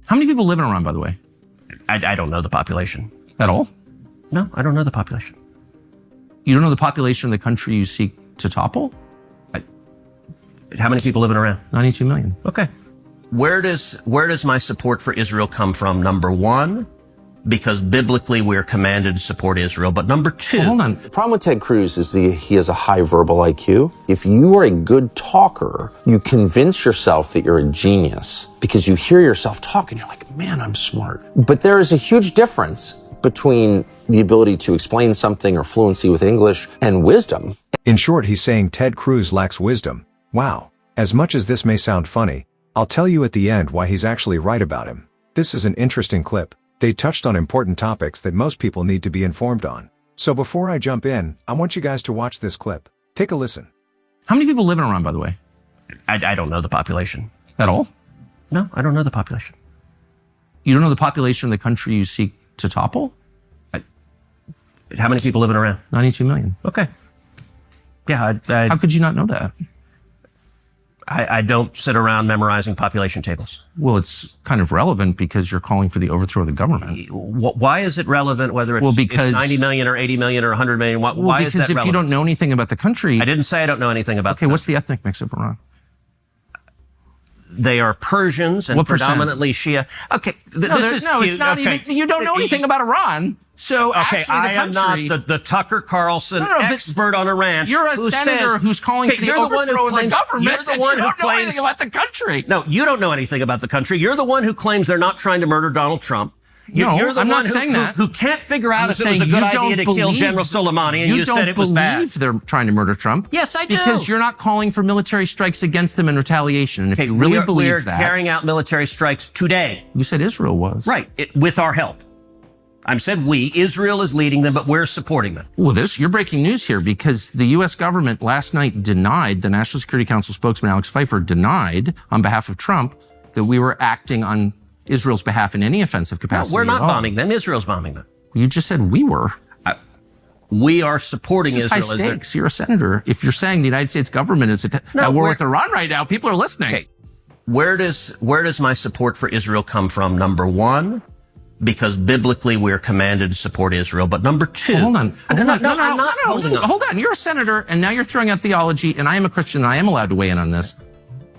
How many people live in Iran, by the way? I don't know the population. At all? No, I don't know the population. You don't know the population of the country you seek to topple? How many people live in Iran? 92 million. Okay. Where does my support for Israel come from? Number one, because biblically we're commanded to support Israel. But number two... Well, hold on. The problem with Ted Cruz is he has a high verbal IQ. If you are a good talker, you convince yourself that you're a genius because you hear yourself talk and you're like, man, I'm smart. But there is a huge difference between the ability to explain something or fluency with English and wisdom. In short, he's saying Ted Cruz lacks wisdom. Wow. As much as this may sound funny, I'll tell you at the end why he's actually right about him. This is an interesting clip. They touched on important topics that most people need to be informed on. So before I jump in, I want you guys to watch this clip. Take a listen. How many people live in Iran, by the way? I don't know the population. At all? No, I don't know the population. You don't know the population of the country you seek to topple? How many people live in Iran? 92 million. Okay. Yeah, How could you not know that? I don't sit around memorizing population tables. Well, it's kind of relevant because you're calling for the overthrow of the government. Why is it relevant whether it's 90 million or 80 million or 100 million? Why is that relevant? Because if you don't know anything about the country... I didn't say I don't know anything about Okay, what's the ethnic mix of Iran? They are Persians and What predominantly Shia. Okay, this is cute. It's not even... You don't know anything about Iran. So okay, actually, I am not the Tucker Carlson expert on Iran. You're a senator who's calling for the overthrow of the government. You're the one who don't know anything about the country. No, you don't know anything about the country. You're the one who claims they're not trying to murder Donald Trump. You're the I'm one not saying that. Who can't figure out if it was a good idea to kill General Soleimani, and you said it was bad. You don't believe they're trying to murder Trump. Yes, I do. Because you're not calling for military strikes against them in retaliation. And if you really believe that... We're carrying out military strikes today. You said Israel was. Right, with our help. I said we. Israel is leading them, but we're supporting them. Well, you're breaking news here because the U.S. government last night denied, the National Security Council spokesman Alex Pfeiffer denied on behalf of Trump that we were acting on Israel's behalf in any offensive capacity. No, we're not bombing them. Israel's bombing them. You just said we were. We are supporting This is Israel. High stakes. You're a senator. If you're saying the United States government is at war with Iran right now, people are listening. Okay. Where does my support for Israel come from? Number one, because biblically we're commanded to support Israel. But number two... Hold on. Hold on. You're a senator, and now you're throwing out theology, and I am a Christian, and I am allowed to weigh in on this.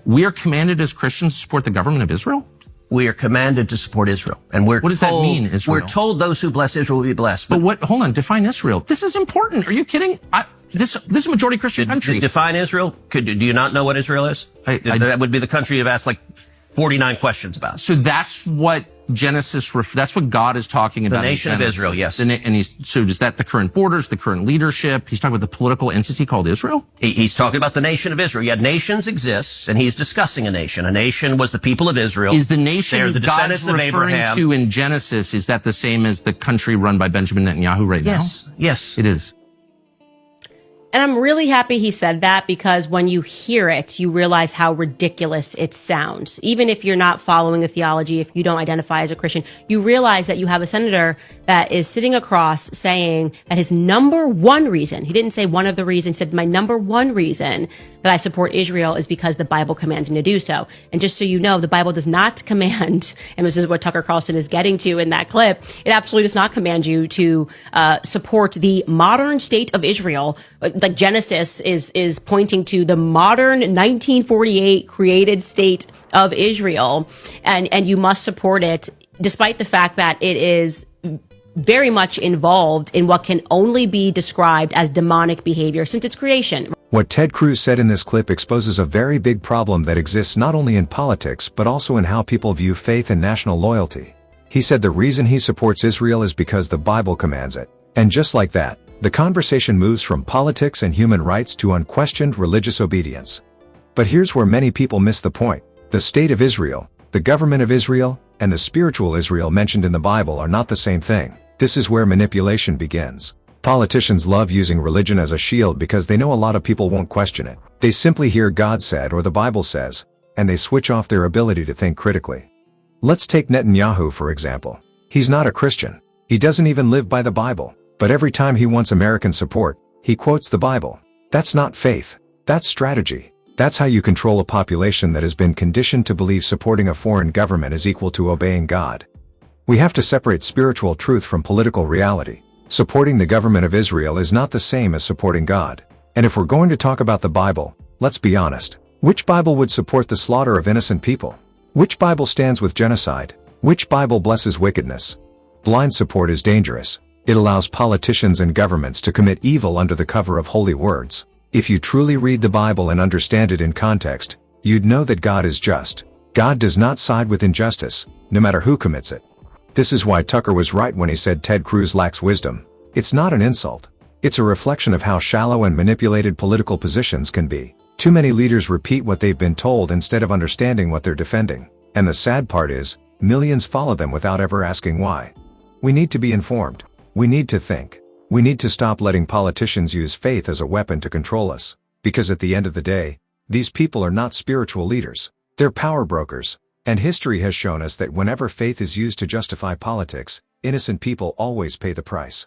We are commanded as Christians to support the government of Israel? We are commanded to support Israel. And what does that mean, Israel? We're told those who bless Israel will be blessed. But hold on, define Israel. This is important. Are you kidding? This is a majority Christian country. Define Israel? Do you not know what Israel is? That would be the country you've asked like 49 questions about. So that's what Genesis, that's what God is talking about. The nation of Israel, yes. So is that the current borders, the current leadership? He's talking about the political entity called Israel? He's talking about the nation of Israel. Yeah, nations exist, and he's discussing a nation. A nation was the people of Israel. Is the nation They're the descendants God's of Abraham. referring to in Genesis, is that the same as the country run by Benjamin Netanyahu right now? Yes. It is. And I'm really happy he said that because when you hear it, you realize how ridiculous it sounds. Even if you're not following the theology, if you don't identify as a Christian, you realize that you have a senator that is sitting across saying that his number one reason, he didn't say one of the reasons, he said my number one reason that I support Israel is because the Bible commands me to do so. And just so you know, the Bible does not command, and this is what Tucker Carlson is getting to in that clip, it absolutely does not command you to support the modern state of Israel. Like Genesis is pointing to the modern 1948 created state of Israel, and you must support it despite the fact that it is very much involved in what can only be described as demonic behavior since its creation. What Ted Cruz said in this clip exposes a very big problem that exists not only in politics but also in how people view faith and national loyalty. He said the reason he supports Israel is because the Bible commands it. And just like that, the conversation moves from politics and human rights to unquestioned religious obedience. But here's where many people miss the point. The state of Israel, the government of Israel, and the spiritual Israel mentioned in the Bible are not the same thing. This is where manipulation begins. Politicians love using religion as a shield because they know a lot of people won't question it. They simply hear God said or the Bible says, and they switch off their ability to think critically. Let's take Netanyahu for example. He's not a Christian. He doesn't even live by the Bible. But every time he wants American support, he quotes the Bible. That's not faith. That's strategy. That's how you control a population that has been conditioned to believe supporting a foreign government is equal to obeying God. We have to separate spiritual truth from political reality. Supporting the government of Israel is not the same as supporting God. And if we're going to talk about the Bible, let's be honest. Which Bible would support the slaughter of innocent people? Which Bible stands with genocide? Which Bible blesses wickedness? Blind support is dangerous. It allows politicians and governments to commit evil under the cover of holy words. If you truly read the Bible and understand it in context, you'd know that God is just. God does not side with injustice, no matter who commits it. This is why Tucker was right when he said Ted Cruz lacks wisdom. It's not an insult. It's a reflection of how shallow and manipulated political positions can be. Too many leaders repeat what they've been told instead of understanding what they're defending. And the sad part is, millions follow them without ever asking why. We need to be informed. We need to think. We need to stop letting politicians use faith as a weapon to control us. Because at the end of the day, these people are not spiritual leaders. They're power brokers. And history has shown us that whenever faith is used to justify politics, innocent people always pay the price.